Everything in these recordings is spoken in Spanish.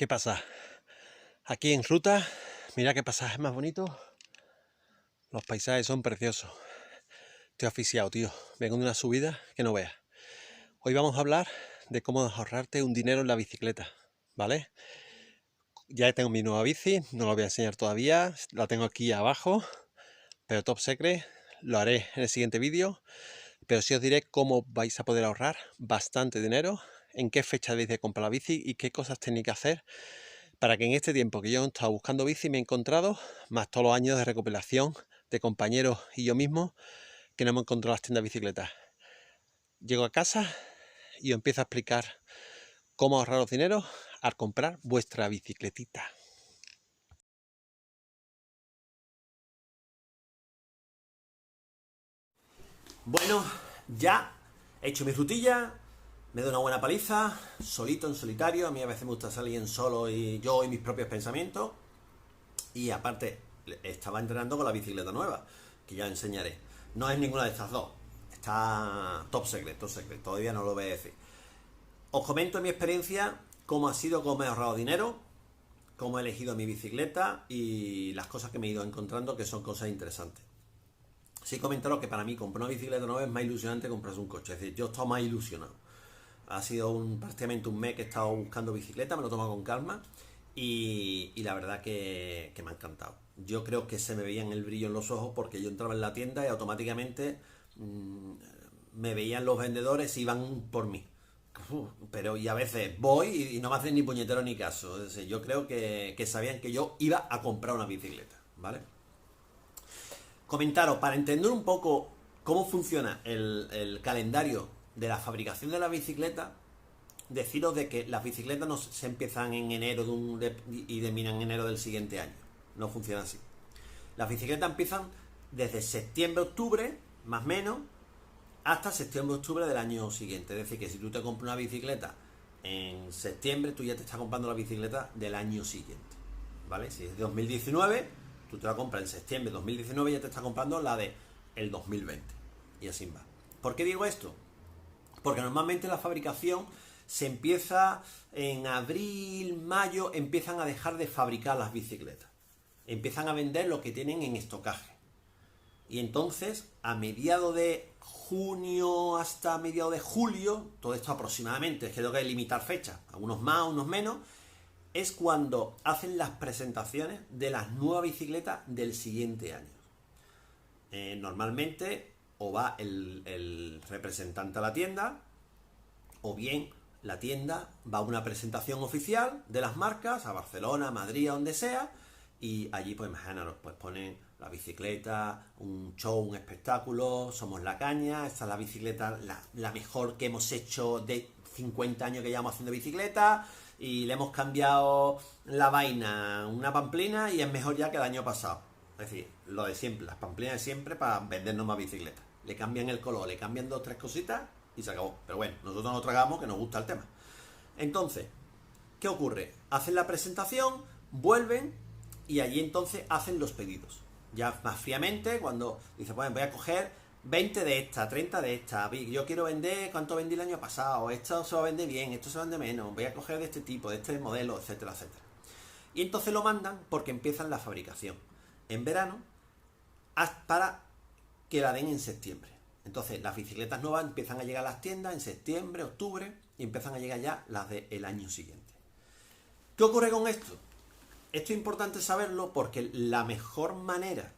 ¿Qué pasa? Aquí en ruta, mira qué pasaje más bonito. Los paisajes son preciosos. Estoy asfixiado, tío. Vengo de una subida que no veas. Hoy vamos a hablar de cómo ahorrarte un dinero en la bicicleta, ¿vale? Ya tengo mi nueva bici, no la voy a enseñar todavía. La tengo aquí abajo, pero top secret. Lo haré en el siguiente vídeo. Pero sí os diré cómo vais a poder ahorrar bastante dinero, en qué fecha debéis de comprar la bici y qué cosas tenéis que hacer para que en este tiempo que yo he estado buscando bici me he encontrado, más todos los años de recopilación de compañeros y yo mismo, que no hemos encontrado las tiendas de bicicletas. Llego a casa y os empiezo a explicar cómo ahorraros dinero al comprar vuestra bicicletita. Bueno, ya he hecho mi rutilla, me doy una buena paliza, solito, en solitario. A mí a veces me gusta salir en solo y yo y mis propios pensamientos. Y aparte, estaba entrenando con la bicicleta nueva, que ya enseñaré. No es ninguna de estas dos. Está top secret, todavía no lo voy a decir. Os comento mi experiencia, cómo ha sido, cómo he ahorrado dinero, cómo he elegido mi bicicleta y las cosas que me he ido encontrando, que son cosas interesantes. Sí, comentaros que para mí comprar una bicicleta nueva es más ilusionante que comprarse un coche. Es decir, yo he estado más ilusionado. Ha sido prácticamente un mes que he estado buscando bicicleta, me lo he tomado con calma y la verdad que me ha encantado. Yo creo que se me veían el brillo en los ojos porque yo entraba en la tienda y automáticamente me veían los vendedores y iban por mí. Pero y a veces voy y no me hacen ni puñetero ni caso. Es decir, yo creo que sabían que yo iba a comprar una bicicleta, ¿vale? Comentaros, para entender un poco cómo funciona el calendario de la fabricación de la bicicleta, deciros de que las bicicletas no se empiezan en enero y terminan en enero del siguiente año. No funciona así. Las bicicletas empiezan desde septiembre-octubre, más o menos, hasta septiembre-octubre del año siguiente. Es decir, que si tú te compras una bicicleta en septiembre, tú ya te estás comprando la bicicleta del año siguiente. ¿Vale? Si es de 2019, tú te la compras en septiembre de 2019 y ya te estás comprando la de el 2020. Y así va. ¿Por qué digo esto? Porque normalmente la fabricación se empieza en abril, mayo, empiezan a dejar de fabricar las bicicletas. Empiezan a vender lo que tienen en estocaje. Y entonces, a mediados de junio hasta mediados de julio, todo esto aproximadamente, es que tengo que limitar fechas, algunos más, unos menos, es cuando hacen las presentaciones de las nuevas bicicletas del siguiente año. Normalmente o va el representante a la tienda, o bien la tienda va a una presentación oficial de las marcas, a Barcelona, a Madrid, a donde sea, y allí pues imaginaros, pues ponen la bicicleta, un show, un espectáculo, somos la caña, esta es la bicicleta, la mejor que hemos hecho de 50 años que llevamos haciendo bicicleta, y le hemos cambiado la vaina, una pamplina, y es mejor ya que el año pasado. Es decir, lo de siempre, las pamplinas de siempre para vendernos más bicicletas. Le cambian el color, le cambian 2 o 3 cositas y se acabó. Pero bueno, nosotros nos tragamos que nos gusta el tema. Entonces, ¿qué ocurre? Hacen la presentación, vuelven y allí entonces hacen los pedidos. Ya más fríamente, cuando dicen, bueno, voy a coger 20 de esta, 30 de esta, yo quiero vender cuánto vendí el año pasado, esto se va a vender bien, esto se vende menos, voy a coger de este tipo, de este modelo, etcétera, etcétera. Y entonces lo mandan porque empiezan la fabricación en verano para que la den en septiembre. Entonces las bicicletas nuevas empiezan a llegar a las tiendas en septiembre, octubre y empiezan a llegar ya las del año siguiente. ¿Qué ocurre con esto? Esto es importante saberlo porque la mejor manera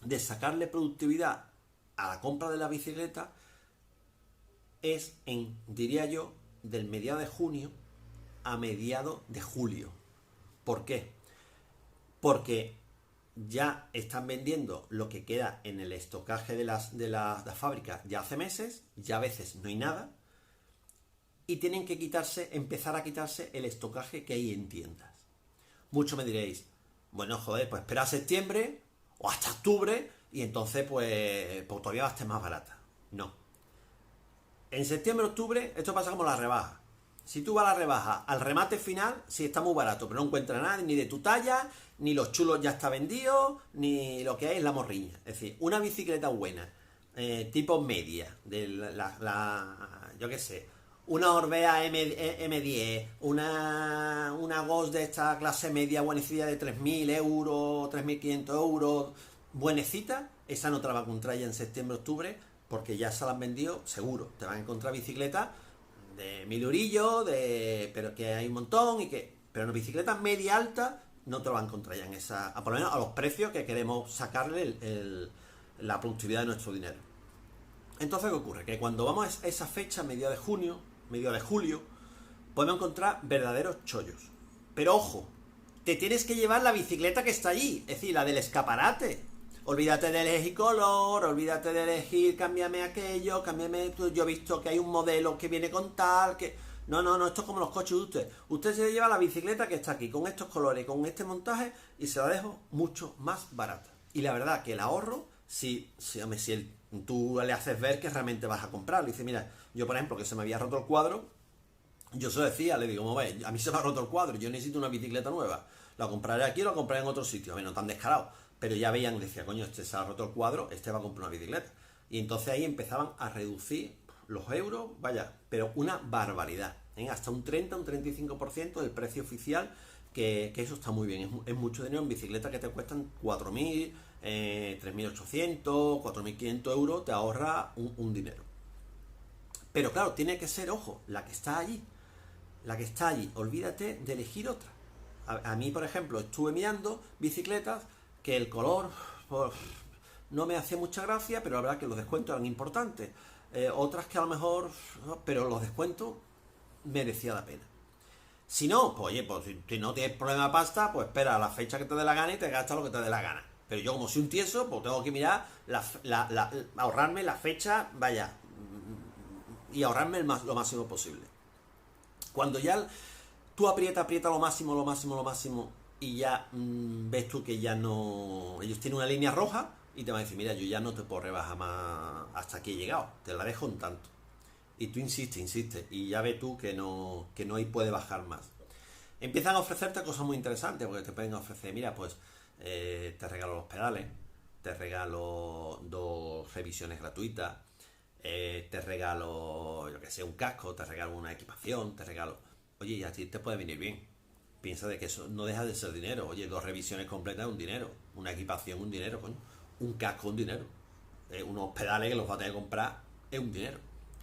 de sacarle productividad a la compra de la bicicleta es diría yo, del mediado de junio a mediado de julio. ¿Por qué? Porque ya están vendiendo lo que queda en el estocaje de la fábrica ya hace meses, ya a veces no hay nada, y tienen que empezar a quitarse el estocaje que hay en tiendas. Muchos me diréis, bueno, joder, pues espera a septiembre o hasta octubre y entonces pues todavía va a estar más barata. No. En septiembre, octubre, esto pasa como la rebaja. Si tú vas a la rebaja, al remate final, sí está muy barato, pero no encuentras nada ni de tu talla, ni los chulos ya está vendido, ni lo que hay es la morriña. Es decir, una bicicleta buena, tipo media, de yo qué sé, una Orbea M10, una una Ghost de esta clase media buenecilla de 3.000 euros, 3.500 euros, buenecita, esa no te la va a encontrar ya en septiembre, octubre, porque ya se la han vendido, seguro. Te van a encontrar bicicletas de 1.000 eurillos, pero que hay un montón, pero en bicicletas media alta no te lo van a encontrar ya en esa, por lo menos a los precios que queremos sacarle la productividad de nuestro dinero. Entonces, ¿qué ocurre? Que cuando vamos a esa fecha, medio de junio, medio de julio, podemos encontrar verdaderos chollos. Pero ojo, te tienes que llevar la bicicleta que está allí, es decir, la del escaparate. Olvídate de elegir color, olvídate de elegir, cámbiame aquello, cámbiame... Yo he visto que hay un modelo que viene con tal, que... No, esto es como los coches de usted. Usted se lleva la bicicleta que está aquí, con estos colores, con este montaje, y se la dejo mucho más barata. Y la verdad que el ahorro, si tú le haces ver que realmente vas a comprarlo. Dice, mira, yo por ejemplo, que se me había roto el cuadro, yo se lo decía, le digo, como ves, a mí se me ha roto el cuadro, yo necesito una bicicleta nueva. La compraré aquí o la compraré en otro sitio. A ver, no tan descarado. Pero ya veían, decía, coño, este se ha roto el cuadro, este va a comprar una bicicleta. Y entonces ahí empezaban a reducir los euros, vaya, pero una barbaridad, ¿eh? Hasta un 30, un 35% del precio oficial, que eso está muy bien, es mucho dinero en bicicletas que te cuestan 4.000, 3.800, 4.500 euros, te ahorra un dinero. Pero claro, tiene que ser, ojo, la que está allí, olvídate de elegir otra. A mí, por ejemplo, estuve mirando bicicletas que el color pues, no me hacía mucha gracia, pero la verdad que los descuentos eran importantes. Otras que a lo mejor, pero los descuentos merecía la pena. Si no, pues oye, pues si no tienes problema de pasta, pues espera a la fecha que te dé la gana y te gastas lo que te dé la gana. Pero yo como soy un tieso, pues tengo que mirar, ahorrarme la fecha, vaya, y ahorrarme lo máximo posible. Cuando ya tú aprieta lo máximo, y ya ves tú que ya no... Ellos tienen una línea roja y te van a decir, mira, yo ya no te puedo rebajar más, hasta aquí he llegado, te la dejo en tanto. Y tú insistes, y ya ves tú que no hay puede bajar más. Empiezan a ofrecerte cosas muy interesantes, porque te pueden ofrecer, mira, pues te regalo los pedales, te regalo 2 revisiones gratuitas, te regalo, yo que sé, un casco, te regalo una equipación, te regalo... Oye, y a ti te puede venir bien. Piensa de que eso no deja de ser dinero. Oye, 2 revisiones completas es un dinero. Una equipación un dinero, coño. Un casco un dinero. Unos pedales que los vas a tener que comprar es un dinero.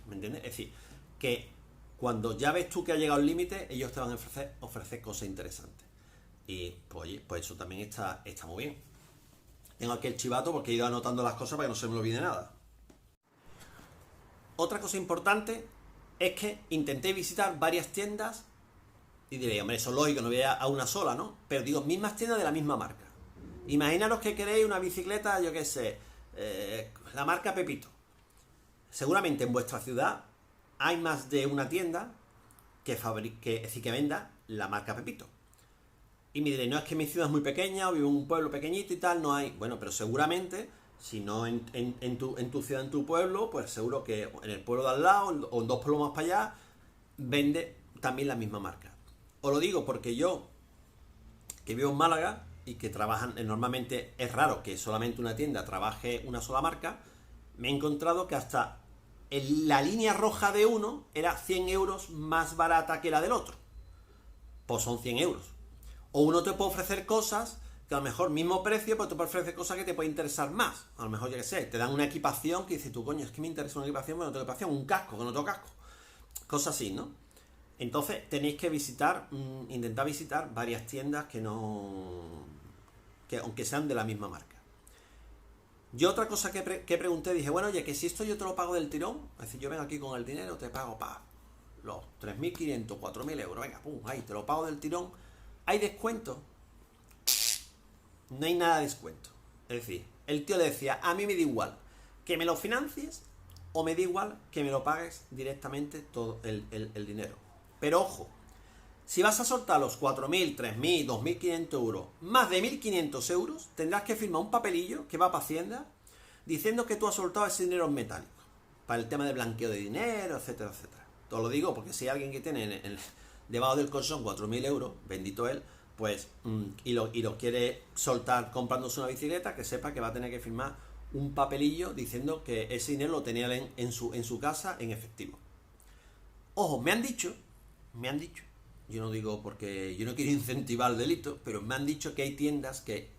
¿Me entiendes? Es decir, que cuando ya ves tú que ha llegado el límite, ellos te van a ofrecer cosas interesantes. Y pues oye, pues eso también está muy bien. Tengo aquí el chivato porque he ido anotando las cosas para que no se me olvide nada. Otra cosa importante es que intenté visitar varias tiendas y diréis, hombre, eso es lógico, no voy a una sola, ¿no? Pero digo, mismas tiendas de la misma marca. Imaginaros que queréis una bicicleta, yo qué sé, la marca Pepito. Seguramente en vuestra ciudad hay más de una tienda que venda la marca Pepito. Y me diréis, no es que mi ciudad es muy pequeña o vivo en un pueblo pequeñito y tal, no hay. Bueno, pero seguramente, si no en tu ciudad, en tu pueblo, pues seguro que en el pueblo de al lado o en 2 pueblos más para allá, vende también la misma marca. Os lo digo porque yo, que vivo en Málaga y que trabajan, normalmente es raro que solamente una tienda trabaje una sola marca, me he encontrado que hasta la línea roja de uno era 100 euros más barata que la del otro. Pues son 100 euros. O uno te puede ofrecer cosas que a lo mejor mismo precio, pero te puede ofrecer cosas que te pueden interesar más. A lo mejor, yo qué sé, te dan una equipación que dices tú, coño, es que me interesa una equipación, pero no tengo equipación, un casco, que no tengo casco. Cosas así, ¿no? Entonces tenéis que intentar visitar varias tiendas que aunque sean de la misma marca. Yo otra cosa que pregunté, dije, bueno, oye, que si esto yo te lo pago del tirón, es decir, yo vengo aquí con el dinero, te pago los 3.500, 4.000 euros, venga, pum, ahí, te lo pago del tirón. ¿Hay descuento? No hay nada de descuento. Es decir, el tío le decía, a mí me da igual que me lo financies o me da igual que me lo pagues directamente todo el dinero. Pero ojo, si vas a soltar los 4.000, 3.000, 2.500 euros, más de 1.500 euros, tendrás que firmar un papelillo que va para Hacienda diciendo que tú has soltado ese dinero en metálico, para el tema de blanqueo de dinero, etcétera, etcétera. Todo lo digo porque si hay alguien que tiene debajo del colchón 4.000 euros, bendito él, pues, y lo quiere soltar comprándose una bicicleta, que sepa que va a tener que firmar un papelillo diciendo que ese dinero lo tenía en su casa en efectivo. Ojo, me han dicho, yo no digo porque yo no quiero incentivar el delito, pero me han dicho que hay tiendas que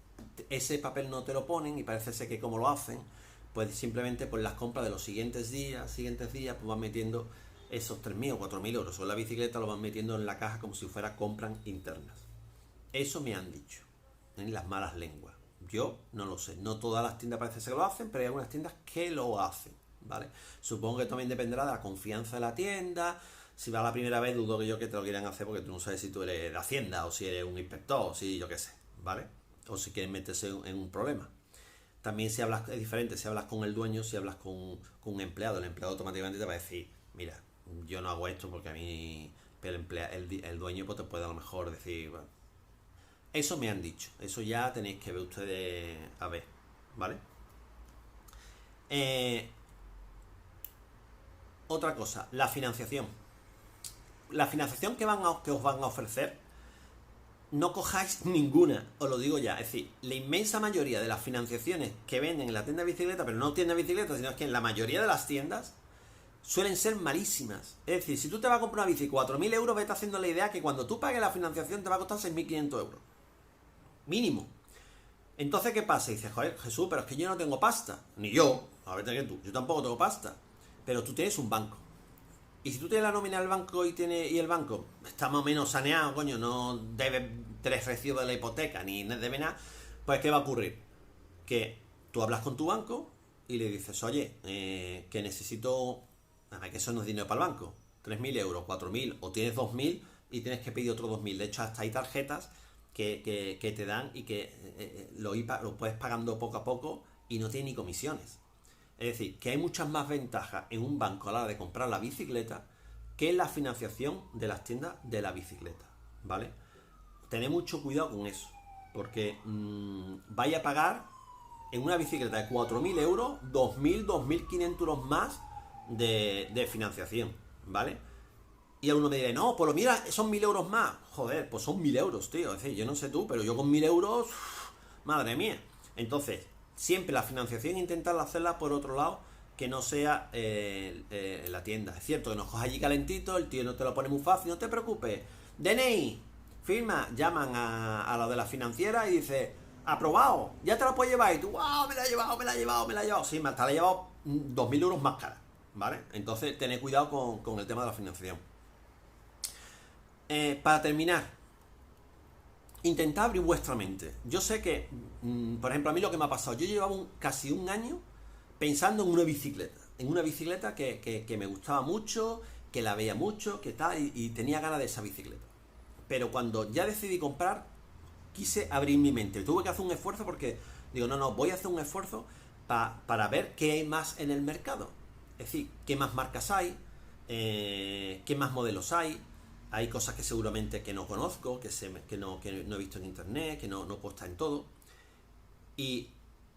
ese papel no te lo ponen y parece ser que como lo hacen, pues simplemente por las compras de los siguientes días, pues van metiendo esos 3.000 o 4.000 euros o la bicicleta lo van metiendo en la caja como si fuera compras internas. Eso me han dicho en las malas lenguas. Yo no lo sé, no todas las tiendas parece ser que lo hacen, pero hay algunas tiendas que lo hacen, ¿vale? Supongo que también dependerá de la confianza de la tienda. Si va la primera vez, dudo que te lo quieran hacer porque tú no sabes si tú eres de Hacienda o si eres un inspector o si yo qué sé, ¿vale? O si quieren meterse en un problema. También si hablas, es diferente, si hablas con el dueño, si hablas con un empleado, el empleado automáticamente te va a decir, mira, yo no hago esto porque a mí, pero el dueño pues te puede a lo mejor decir, bueno, eso me han dicho, eso ya tenéis que ver ustedes a ver, ¿vale? Otra cosa, la financiación. La financiación que os van a ofrecer, no cojáis ninguna, os lo digo ya. Es decir, la inmensa mayoría de las financiaciones que venden en la tienda de bicicleta, pero no tienda de bicicleta, sino que en la mayoría de las tiendas, suelen ser malísimas. Es decir, si tú te vas a comprar una bici 4.000 euros, vete haciendo la idea que cuando tú pagues la financiación te va a costar 6.500 euros. Mínimo. Entonces, ¿qué pasa? Y dices, joder, Jesús, pero es que yo no tengo pasta. Ni yo, a ver que tú, yo tampoco tengo pasta. Pero tú tienes un banco. Y si tú tienes la nómina del banco y el banco está más o menos saneado, coño, no debe 3 recibos de la hipoteca ni debe nada, pues ¿qué va a ocurrir? Que tú hablas con tu banco y le dices, oye, que necesito, que eso no es dinero para el banco, 3.000 euros, 4.000 o tienes 2.000 y tienes que pedir otros 2.000. De hecho, hasta hay tarjetas que te dan y que lo puedes pagando poco a poco y no tiene ni comisiones. Es decir, que hay muchas más ventajas en un banco a la hora de comprar la bicicleta que en la financiación de las tiendas de la bicicleta, ¿vale? Tened mucho cuidado con eso, porque vaya a pagar en una bicicleta de 4.000 euros, 2.000, 2.500 euros más de financiación, ¿vale? Y a uno me dirá, no, pues lo mira, son 1.000 euros más. Joder, pues son 1.000 euros, tío. Es decir, yo no sé tú, pero yo con 1.000 euros, madre mía. Entonces, siempre la financiación intentar hacerla por otro lado que no sea la tienda. Es cierto que nos coge allí calentito, el tío no te lo pone muy fácil, no te preocupes. DNI, firma, llaman a lo de la financiera y dice, aprobado, ya te lo puedes llevar. Y tú, wow, me la he llevado. Sí, te la he llevado 2.000 euros más cara, ¿vale? Entonces, tened cuidado con el tema de la financiación. Para terminar, intentad abrir vuestra mente. Yo sé que, por ejemplo, a mí lo que me ha pasado, yo llevaba casi un año pensando en una bicicleta que me gustaba mucho, que la veía mucho, que tal, y tenía ganas de esa bicicleta. Pero cuando ya decidí comprar, quise abrir mi mente. Tuve que hacer un esfuerzo porque digo, no, voy a hacer un esfuerzo para ver qué hay más en el mercado. Es decir, qué más marcas hay, qué más modelos hay. Hay cosas que seguramente que no conozco, que no he visto en internet, que no puedo estar en todo. Y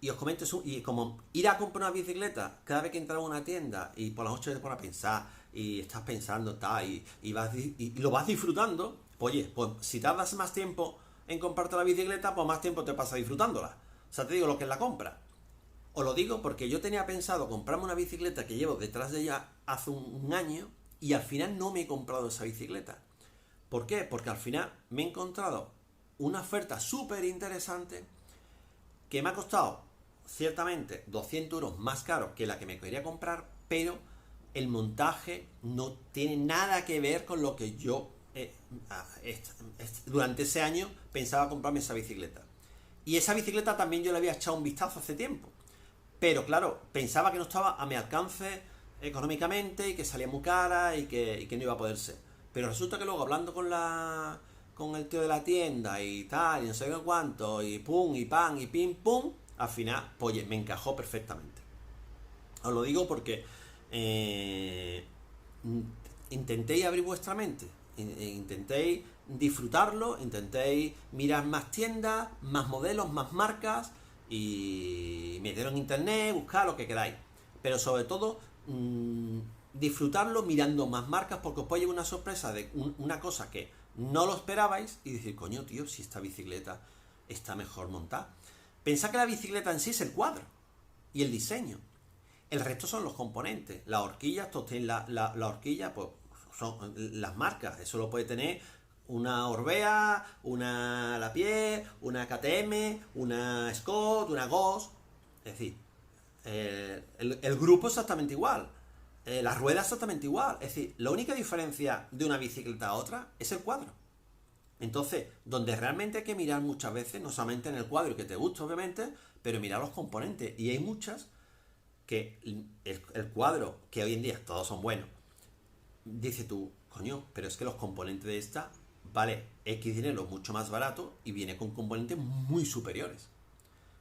os comento eso, y como ir a comprar una bicicleta, cada vez que entras a una tienda y por las 8 te pones a pensar, y estás pensando, tal, y lo vas disfrutando, pues oye, pues si tardas más tiempo en comprarte la bicicleta, pues más tiempo te pasa disfrutándola. O sea, te digo lo que es la compra. Os lo digo porque yo tenía pensado comprarme una bicicleta que llevo detrás de ella hace un año, y al final no me he comprado esa bicicleta. ¿Por qué? Porque al final me he encontrado una oferta súper interesante que me ha costado ciertamente 200 euros más caro que la que me quería comprar, pero el montaje no tiene nada que ver con lo que yo durante ese año pensaba comprarme esa bicicleta. Y esa bicicleta también yo le había echado un vistazo hace tiempo, pero claro, pensaba que no estaba a mi alcance económicamente y que salía muy cara y que no iba a poder ser. Pero resulta que luego hablando con el tío de la tienda y tal, y no sé qué cuánto, y pum, y pan, y pim, pum, al final, pues oye, me encajó perfectamente. Os lo digo porque intentéis abrir vuestra mente, intentéis disfrutarlo, intentéis mirar más tiendas, más modelos, más marcas, y meteros en internet, buscar lo que queráis. Pero sobre todo, disfrutarlo mirando más marcas, porque os puede llevar una sorpresa de una cosa que no lo esperabais y decir, coño, tío, si esta bicicleta está mejor montada. Pensad que la bicicleta en sí es el cuadro y el diseño. El resto son los componentes. La horquilla, todos tienen la horquilla, pues son las marcas. Eso lo puede tener una Orbea, una Lapierre, una KTM, una Scott, una Ghost. Es decir, el grupo es exactamente igual. La rueda es exactamente igual. Es decir, la única diferencia de una bicicleta a otra es el cuadro. Entonces, donde realmente hay que mirar muchas veces, no solamente en el cuadro que te gusta, obviamente, pero mirar los componentes. Y hay muchas que el cuadro, que hoy en día todos son buenos, dice tú, coño, pero es que los componentes de esta vale X dinero mucho más barato y viene con componentes muy superiores.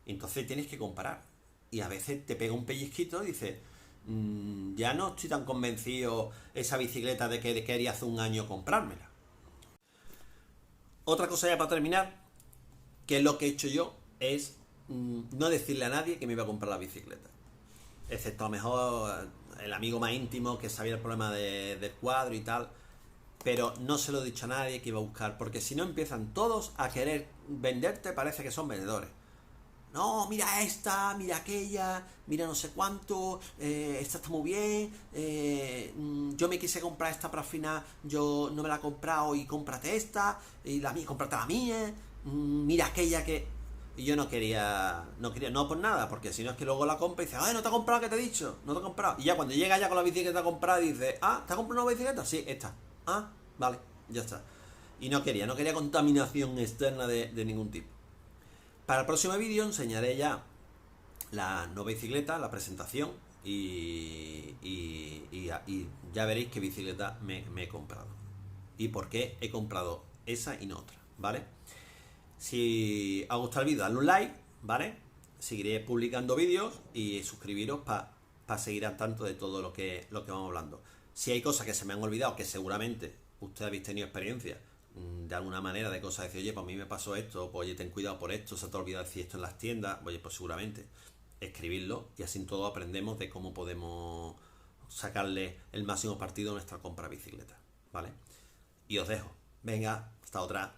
Entonces tienes que comparar. Y a veces te pega un pellizquito y dices, ya no estoy tan convencido esa bicicleta de que quería hace un año comprármela. Otra cosa ya para terminar, que es lo que he hecho yo, es no decirle a nadie que me iba a comprar la bicicleta. Excepto a lo mejor el amigo más íntimo que sabía el problema del cuadro y tal. Pero no se lo he dicho a nadie que iba a buscar, porque si no empiezan todos a querer venderte, parece que son vendedores. No, mira esta, mira aquella, mira no sé cuánto, esta está muy bien, yo me quise comprar esta, pero al final yo no me la he comprado y cómprate esta, y la mía, cómprate la mía, mira aquella que... Y yo no quería, no por nada, porque si no es que luego la compra y dice, ay, no te has comprado, ¿qué te he dicho? No te he comprado. Y ya cuando llega ya con la bicicleta comprada dice, ah, ¿te has comprado una bicicleta? Sí, esta. Ah, vale, ya está. Y no quería contaminación externa de ningún tipo. Para el próximo vídeo enseñaré ya la nueva bicicleta, la presentación y ya veréis qué bicicleta me he comprado. Y por qué he comprado esa y no otra, ¿vale? Si os gusta el vídeo, dadle un like, ¿vale? Seguiré publicando vídeos y suscribiros para seguir al tanto de todo lo que vamos hablando. Si hay cosas que se me han olvidado, que seguramente ustedes habéis tenido experiencia de alguna manera de cosas, decir, oye, pues a mí me pasó esto, pues oye, ten cuidado por esto, se te ha olvidado decir esto en las tiendas, oye, pues seguramente escribirlo y así todos aprendemos de cómo podemos sacarle el máximo partido a nuestra compra de bicicleta, ¿vale? Y os dejo. Venga, hasta otra.